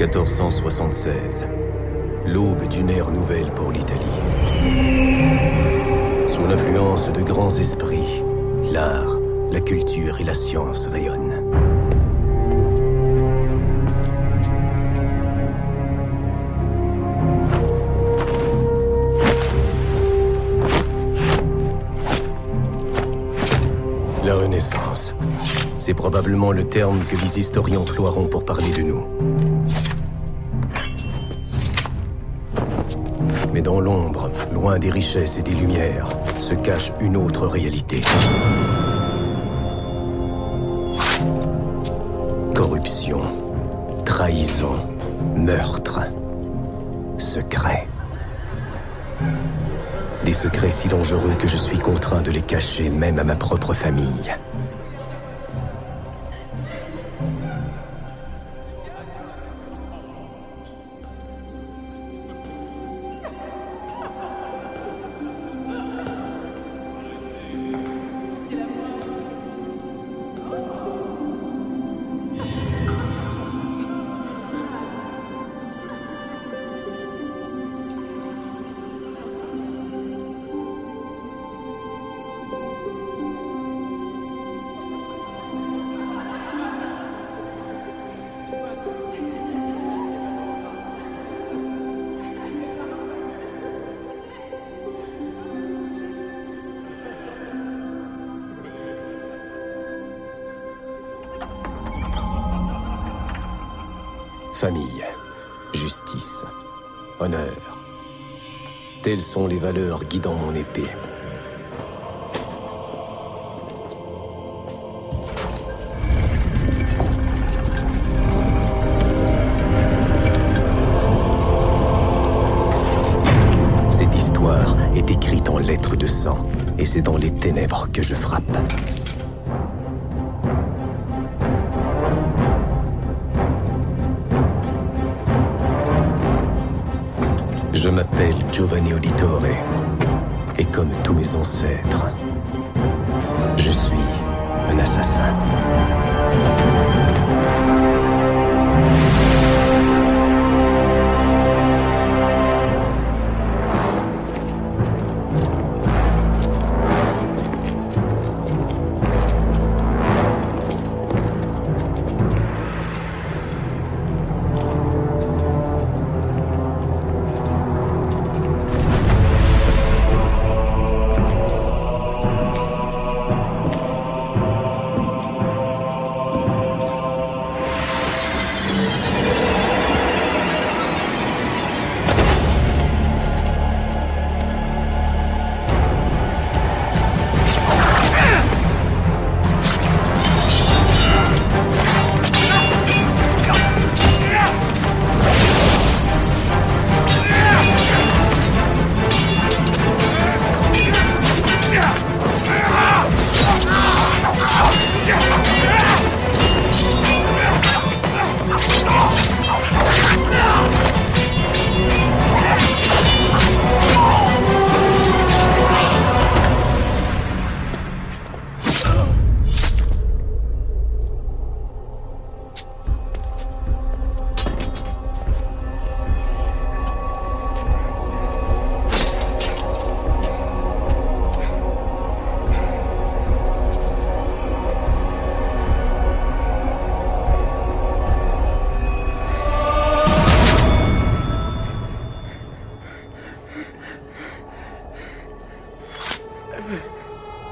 1476, l'aube d'une ère nouvelle pour l'Italie. Sous l'influence de grands esprits, l'art, la culture et la science rayonnent. La Renaissance, c'est probablement le terme que les historiens emploieront pour parler de nous. Mais dans l'ombre, loin des richesses et des lumières, se cache une autre réalité. Corruption, trahison, meurtre, secrets. Des secrets si dangereux que je suis contraint de les cacher même à ma propre famille. Famille, justice, honneur. Telles sont les valeurs guidant mon épée. Cette histoire est écrite en lettres de sang, et c'est dans les ténèbres que je frappe. Je m'appelle Giovanni Auditore, et comme tous mes ancêtres, je suis un assassin.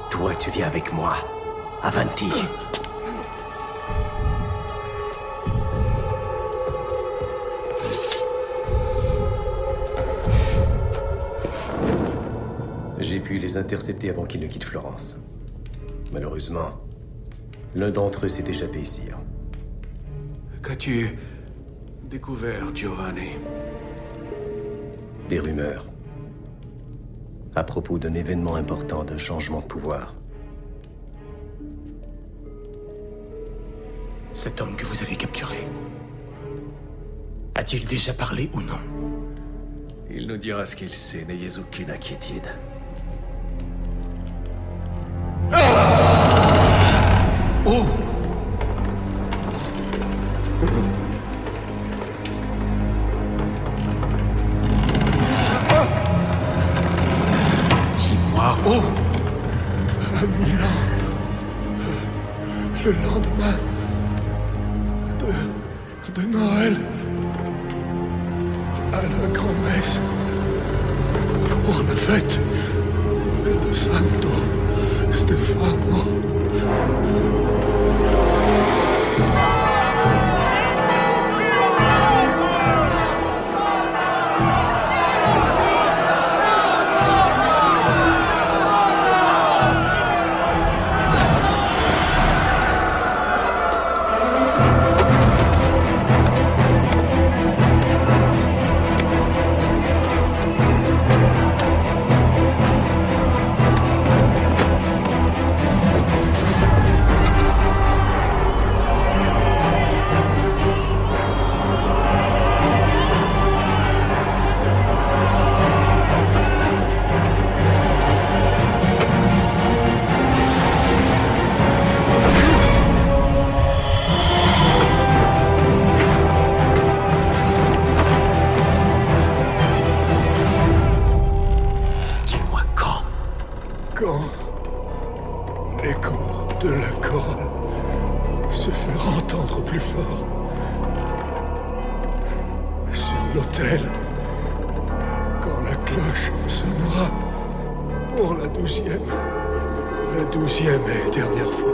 Toi, tu viens avec moi. Avanti. J'ai pu les intercepter avant qu'ils ne quittent Florence. Malheureusement, l'un d'entre eux s'est échappé, sire. Qu'as-tu découvert, Giovanni? Des rumeurs. À propos d'un événement important, d'un changement de pouvoir. Cet homme que vous avez capturé, a-t-il déjà parlé ou non? Il nous dira ce qu'il sait, n'ayez aucune inquiétude. Oh! à Milan, le lendemain de Noël, à la grand-messe, pour la fête de Santo Stefano. Quand l'écho de la chorale se fera entendre plus fort sur l'autel, quand la cloche sonnera pour la 12e et dernière fois.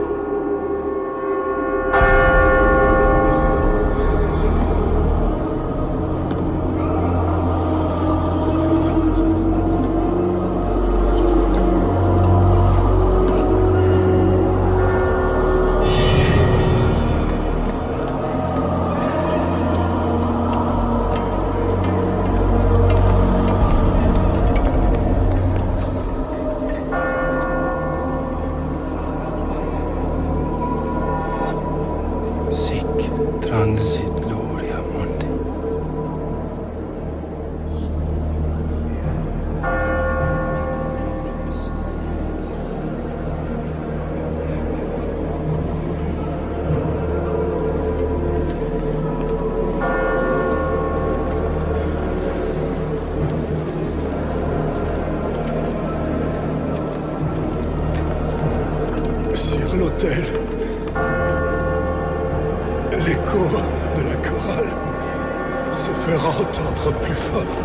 Sic transit gloria mundi. Sur l'autel, l'écho de la chorale se fera entendre plus fort.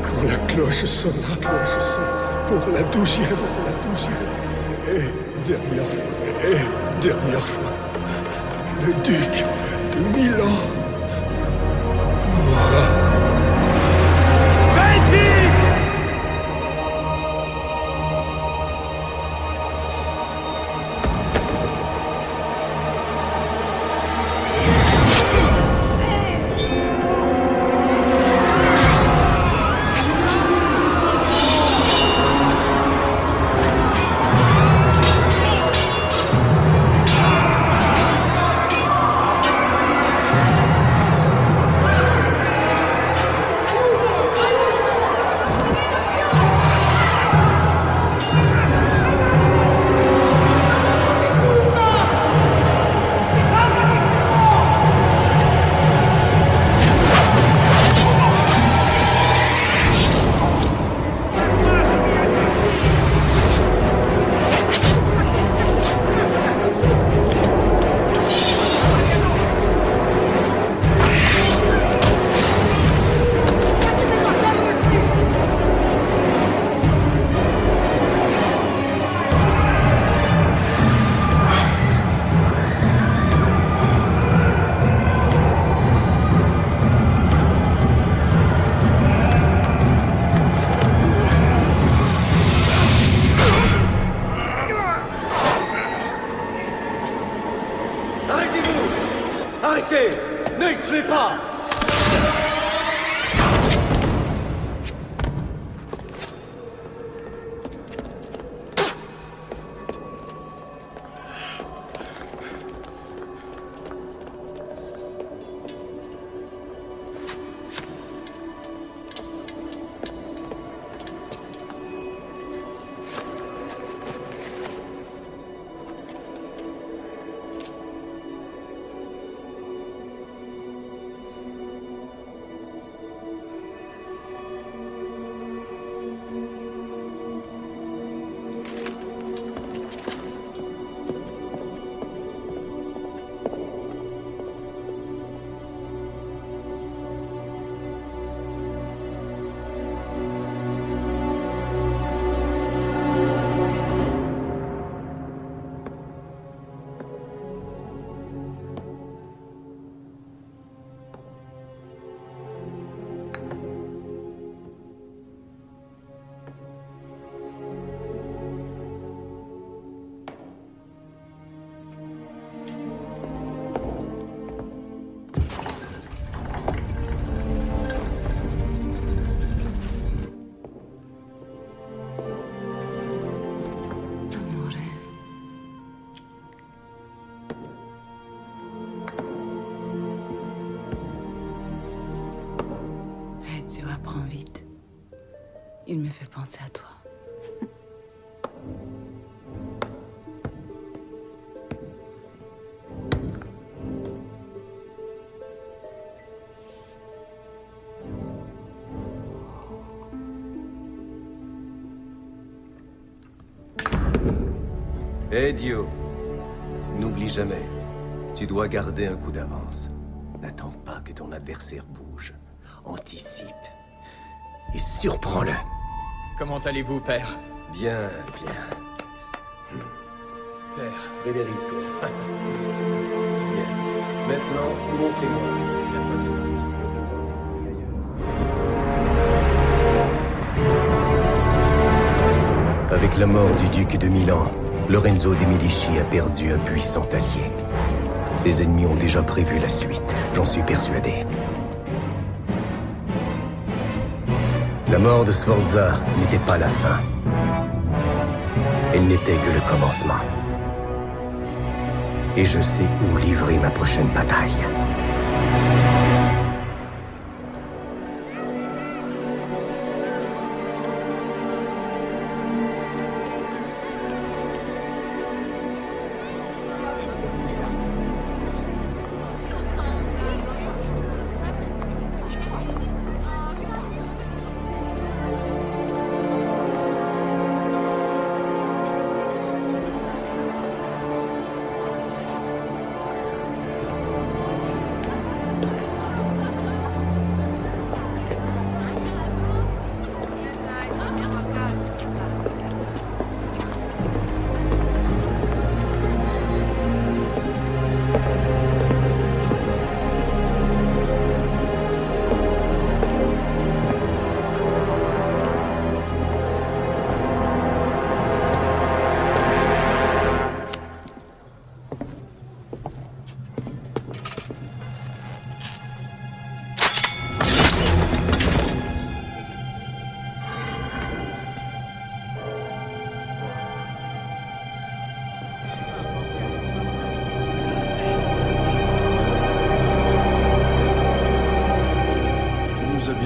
Quand la cloche sonnera pour la 12e et dernière fois, le duc de Milan mourra. Faites vite! Arrêtez-vous! Arrêtez! Ne le tuez pas! apprend vite. Il me fait penser à toi. Hé, Dio. N'oublie jamais, tu dois garder un coup d'avance. N'attends pas que ton adversaire bouge. Anticipe. Et surprends-le. Comment allez-vous, père? Bien, bien. Père, Federico. Bien. Maintenant, montrez-moi. c'est la troisième partie. Avec la mort du duc de Milan, Lorenzo de Medici a perdu un puissant allié. Ses ennemis ont déjà prévu la suite, j'en suis persuadé. La mort de Sforza n'était pas la fin. Elle n'était que le commencement. Et je sais où livrer ma prochaine bataille.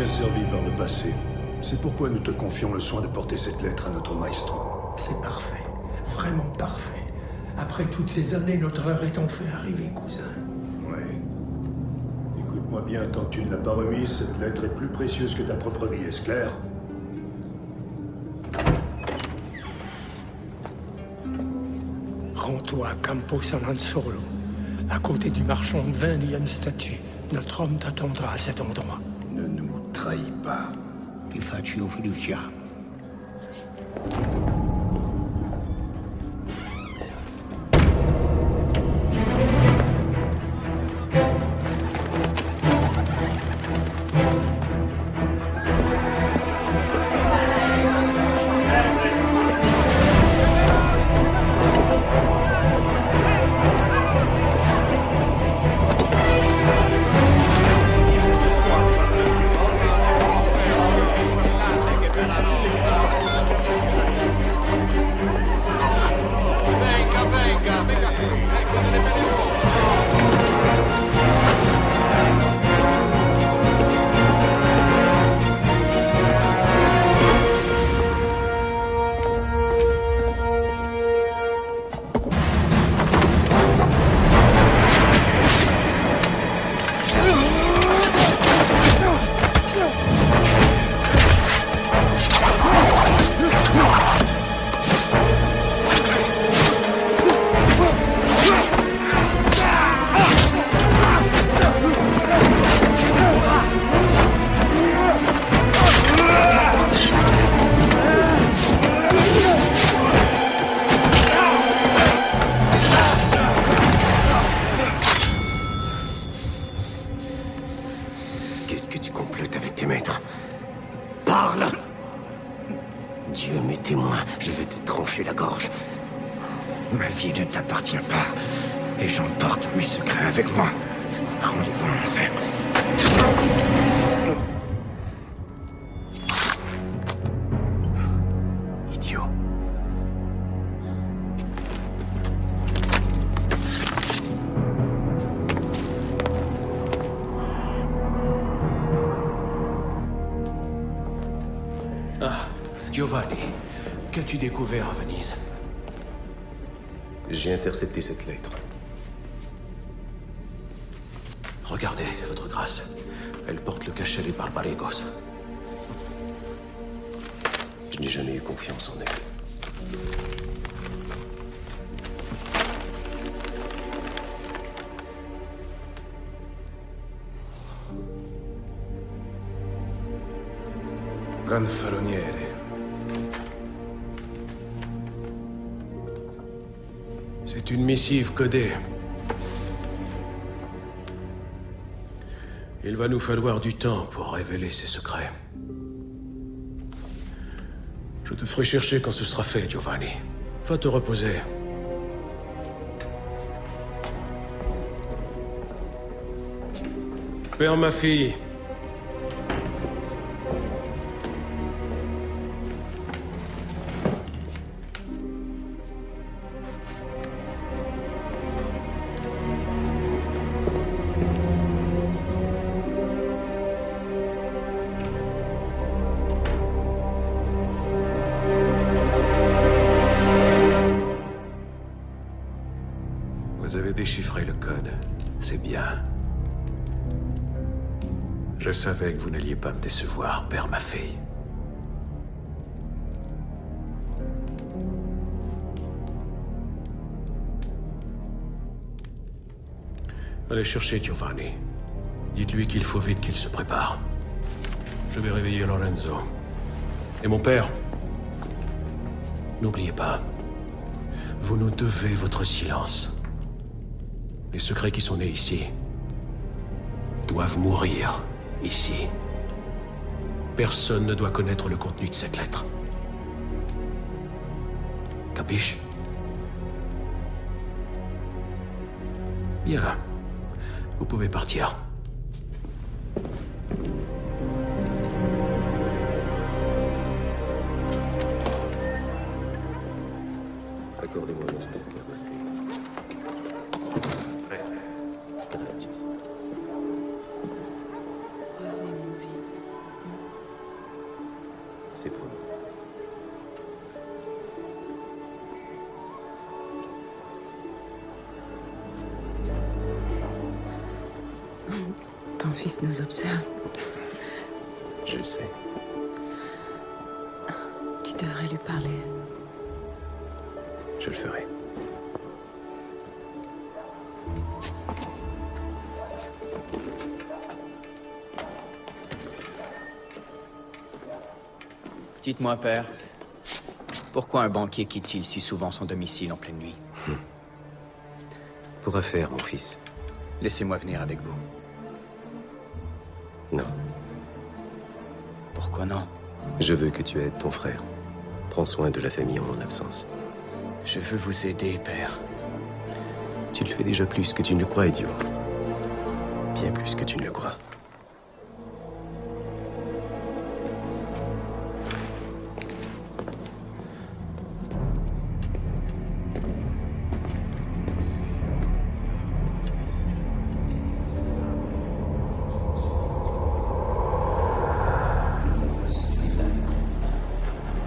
Servi par le passé. C'est pourquoi nous te confions le soin de porter cette lettre à notre maestro. C'est parfait. Vraiment parfait. Après toutes ces années, notre heure est enfin arrivée, cousin. Ouais. Écoute-moi bien, tant que tu ne l'as pas remise, cette lettre est plus précieuse que ta propre vie, est-ce clair? Rends-toi à Campo Sanansolo. À côté du marchand de vin, il y a une statue. Notre homme t'attendra à cet endroit. Ne nous trahis pas. Ti faccio fiducia. Qu'est-ce que tu complotes avec tes maîtres? Parle! Dieu m'est témoin, je vais te trancher la gorge. Ma vie ne t'appartient pas. Et j'emporte mes secrets avec moi. Rendez-vous en enfer. Idiot. Giovanni, qu'as-tu découvert à Venise? J'ai intercepté cette lettre. Regardez, votre grâce. Elle porte le cachet des Barbarigos. Je n'ai jamais eu confiance en elle. Gonfaloniere. C'est une missive codée. Il va nous falloir du temps pour révéler ses secrets. Je te ferai chercher quand ce sera fait, Giovanni. Va te reposer. Père, ma fille. Vous avez déchiffré le code. C'est bien. Je savais que vous n'alliez pas me décevoir, Père, ma fille. Allez chercher Giovanni. Dites-lui qu'il faut vite qu'il se prépare. Je vais réveiller Lorenzo. Et mon père, n'oubliez pas, vous nous devez votre silence. Les secrets qui sont nés ici doivent mourir ici. Personne ne doit connaître le contenu de cette lettre. Capiche? Bien. Vous pouvez partir. Accordez-moi un instant, Père, ma fille. Gratis. Revenez-nous vite. C'est promis. Ton fils nous observe. Je le sais. Tu devrais lui parler. Je le ferai. Dites-moi, père, pourquoi un banquier quitte-t-il si souvent son domicile en pleine nuit? Pour affaire, mon fils. Laissez-moi venir avec vous. Non. Pourquoi non? Je veux que tu aides ton frère. Prends soin de la famille en mon absence. Je veux vous aider, père. Tu le fais déjà plus que tu ne le crois, idiot. Bien plus que tu ne le crois.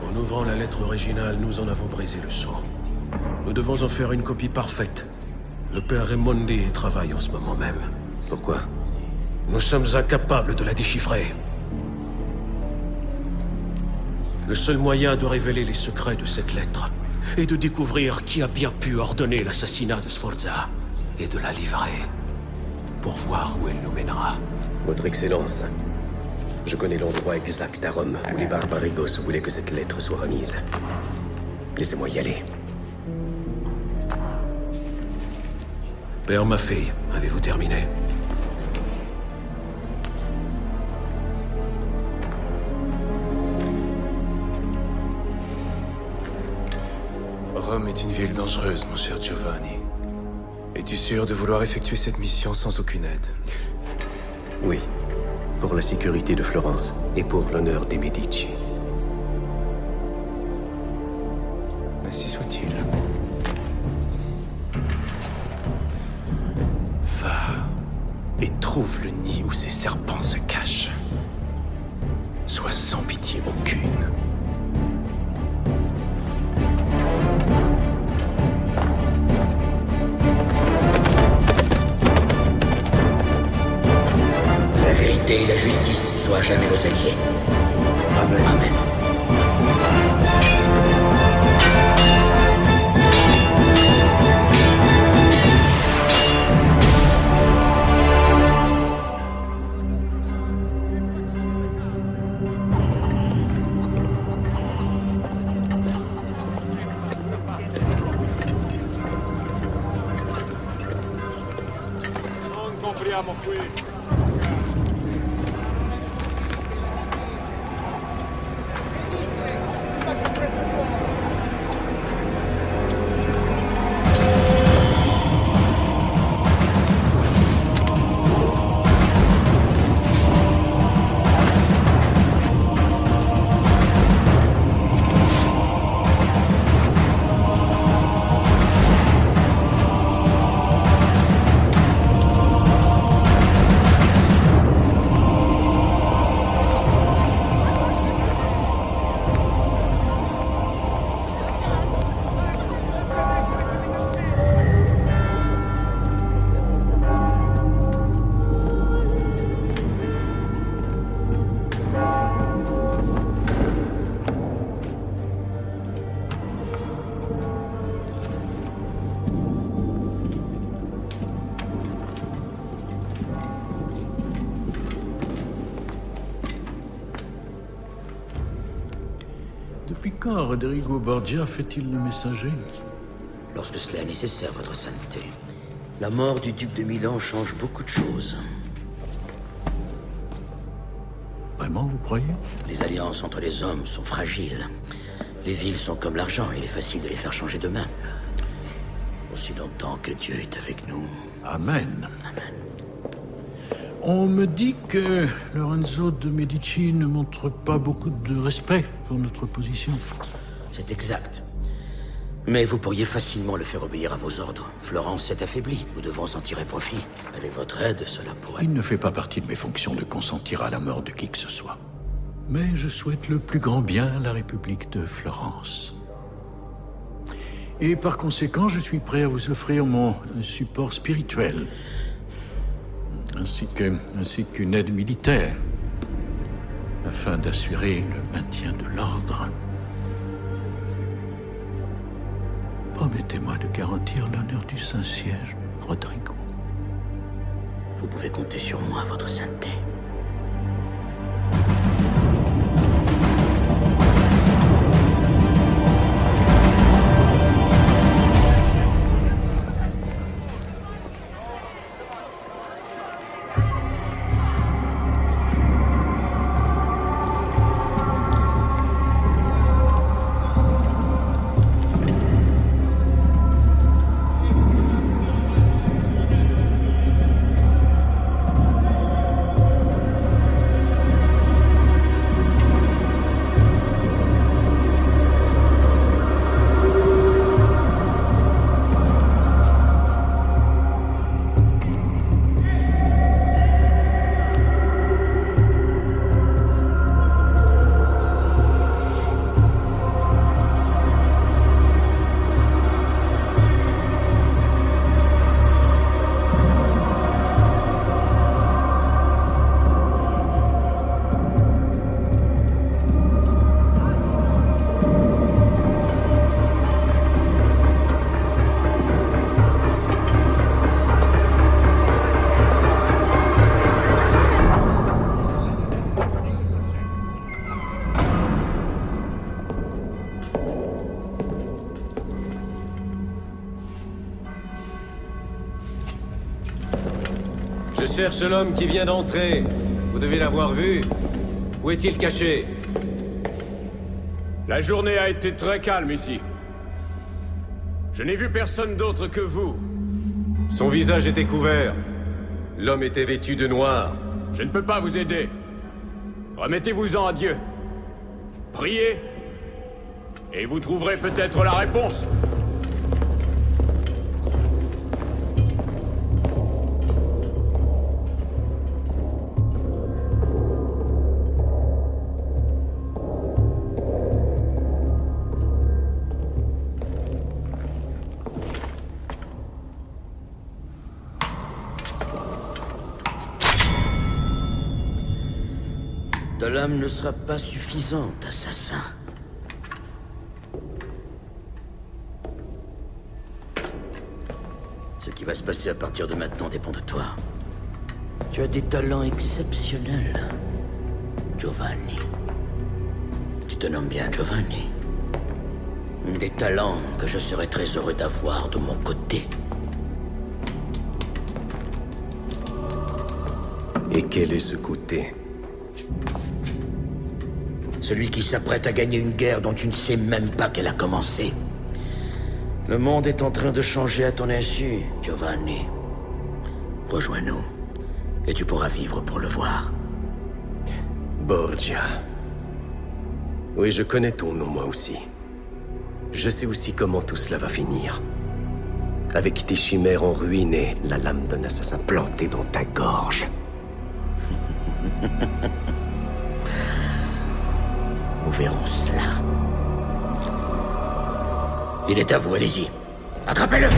En ouvrant la lettre originale, nous en avons brisé le sceau. Nous devons en faire une copie parfaite. Le père Raimondi y travaille en ce moment même. Pourquoi? Nous sommes incapables de la déchiffrer. Le seul moyen de révéler les secrets de cette lettre est de découvrir qui a bien pu ordonner l'assassinat de Sforza et de la livrer pour voir où elle nous mènera. Votre Excellence, je connais l'endroit exact à Rome où les Barbarigos voulaient que cette lettre soit remise. Laissez-moi y aller. Père, ma fille, avez-vous terminé? Rome est une ville dangereuse, mon cher Giovanni. Es-tu sûr de vouloir effectuer cette mission sans aucune aide? Oui, pour la sécurité de Florence et pour l'honneur des Medici. Ainsi soit-il. Va et trouve le nid où ces serpents se cachent. Sois sans pitié aucune. justice soit à jamais nos alliés. Amen. Amen. Depuis quand Rodrigo Borgia fait-il le messager? Lorsque cela est nécessaire, votre sainteté. La mort du duc de Milan change beaucoup de choses. Vraiment, vous croyez? Les alliances entre les hommes sont fragiles. Les villes sont comme l'argent, il est facile de les faire changer de main. Aussi longtemps que Dieu est avec nous. Amen. Amen. On me dit que Lorenzo de Medici ne montre pas beaucoup de respect pour notre position. C'est exact. Mais vous pourriez facilement le faire obéir à vos ordres. Florence s'est affaiblie. Nous devons en tirer profit. Avec votre aide, cela pourrait... Il ne fait pas partie de mes fonctions de consentir à la mort de qui que ce soit. Mais je souhaite le plus grand bien à la République de Florence. Et par conséquent, je suis prêt à vous offrir mon support spirituel. Ainsi qu'une aide militaire. Afin d'assurer le maintien de l'ordre. Promettez-moi de garantir l'honneur du Saint-Siège, Rodrigo. Vous pouvez compter sur moi, votre sainteté. Je cherche l'homme qui vient d'entrer. Vous devez l'avoir vu. Où est-il caché? La journée a été très calme ici. Je n'ai vu personne d'autre que vous. Son visage était couvert. L'homme était vêtu de noir. Je ne peux pas vous aider. Remettez-vous-en à Dieu. Priez, et vous trouverez peut-être la réponse. Ta lame ne sera pas suffisante, assassin. Ce qui va se passer à partir de maintenant dépend de toi. Tu as des talents exceptionnels, Giovanni. Tu te nommes bien Giovanni. Des talents que je serais très heureux d'avoir de mon côté. Et quel est ce côté? Celui qui s'apprête à gagner une guerre dont tu ne sais même pas qu'elle a commencé. Le monde est en train de changer à ton insu, Giovanni. Rejoins-nous, et tu pourras vivre pour le voir. Borgia. Oui, je connais ton nom, moi aussi. Je sais aussi comment tout cela va finir. Avec tes chimères en ruine et la lame d'un assassin plantée dans ta gorge. Nous verrons cela. Il est à vous, allez-y. Attrapez-le!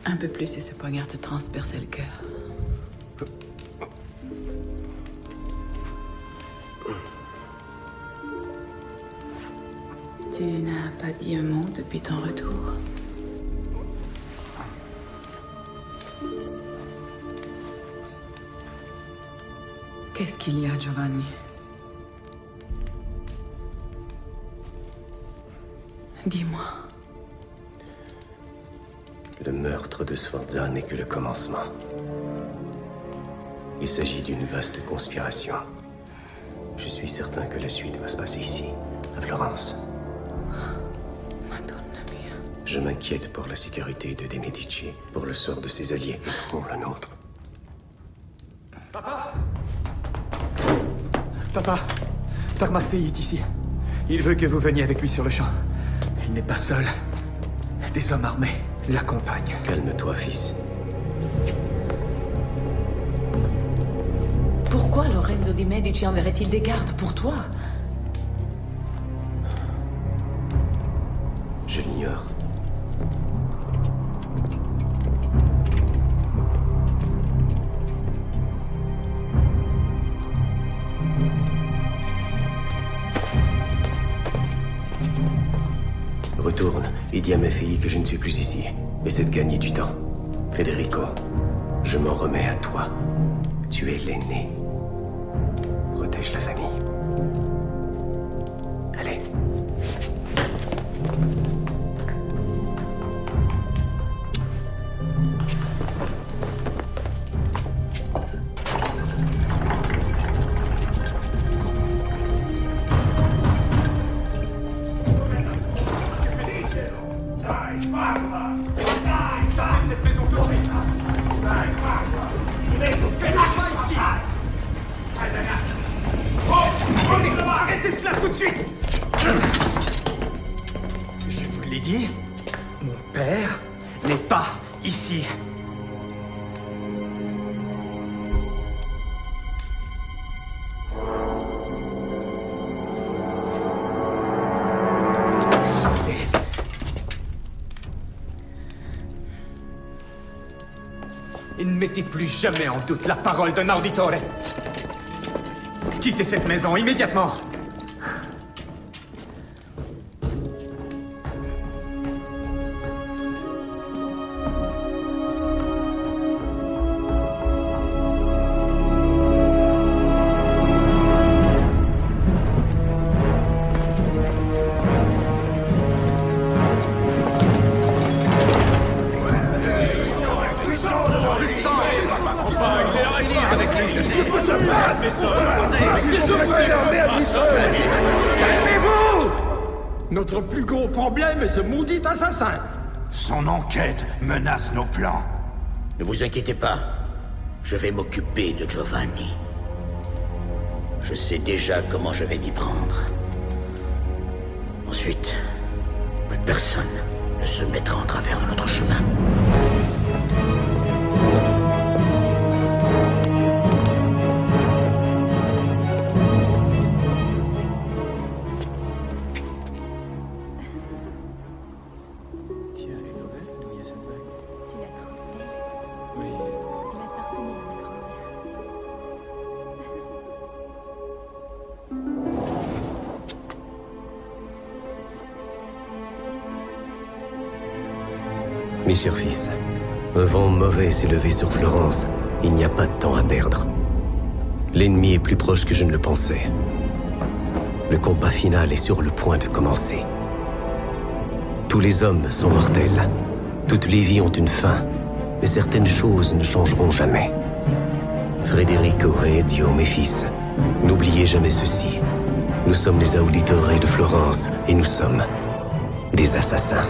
Un peu plus et ce poignard te transperçait le cœur. Tu n'as pas dit un mot depuis ton retour. Qu'est-ce qu'il y a, Giovanni? Dis-moi. Le meurtre de Sforza n'est que le commencement. Il s'agit d'une vaste conspiration. Je suis certain que la suite va se passer ici, à Florence. Madonna mia. Je m'inquiète pour la sécurité de De Medici, pour le sort de ses alliés et pour le nôtre. Papa, Père fille est ici. Il veut que vous veniez avec lui sur le champ. Il n'est pas seul. Des hommes armés l'accompagnent. Calme-toi, fils. Pourquoi Lorenzo di Medici enverrait-il des gardes pour toi? Je l'ignore. Retourne et dis à mes filles que je ne suis plus ici. Essaie de gagner du temps. Federico, je m'en remets à toi. Tu es l'aîné. Protège la famille. Allez. Sortez de cette maison tout de suite. Arrêtez cela tout de suite! Je vous l'ai dit, mon père n'est pas ici. Sortez. Et ne mettez plus jamais en doute la parole d'un auditore. Quittez cette maison immédiatement. Notre plus gros problème est ce maudit assassin. Son enquête menace nos plans. Ne vous inquiétez pas. Je vais m'occuper de Giovanni. Je sais déjà comment je vais m'y prendre. Ensuite, plus personne ne se mettra en travers de notre chemin. Tu la trouves belle? Oui. Elle appartenait à ma grand-mère. Mes chers fils, un vent mauvais s'est levé sur Florence. Il n'y a pas de temps à perdre. L'ennemi est plus proche que je ne le pensais. Le combat final est sur le point de commencer. Tous les hommes sont mortels. Toutes les vies ont une fin. Mais certaines choses ne changeront jamais. Federico et Ezio, mes fils, n'oubliez jamais ceci. Nous sommes les auditeurs de Florence et nous sommes des assassins.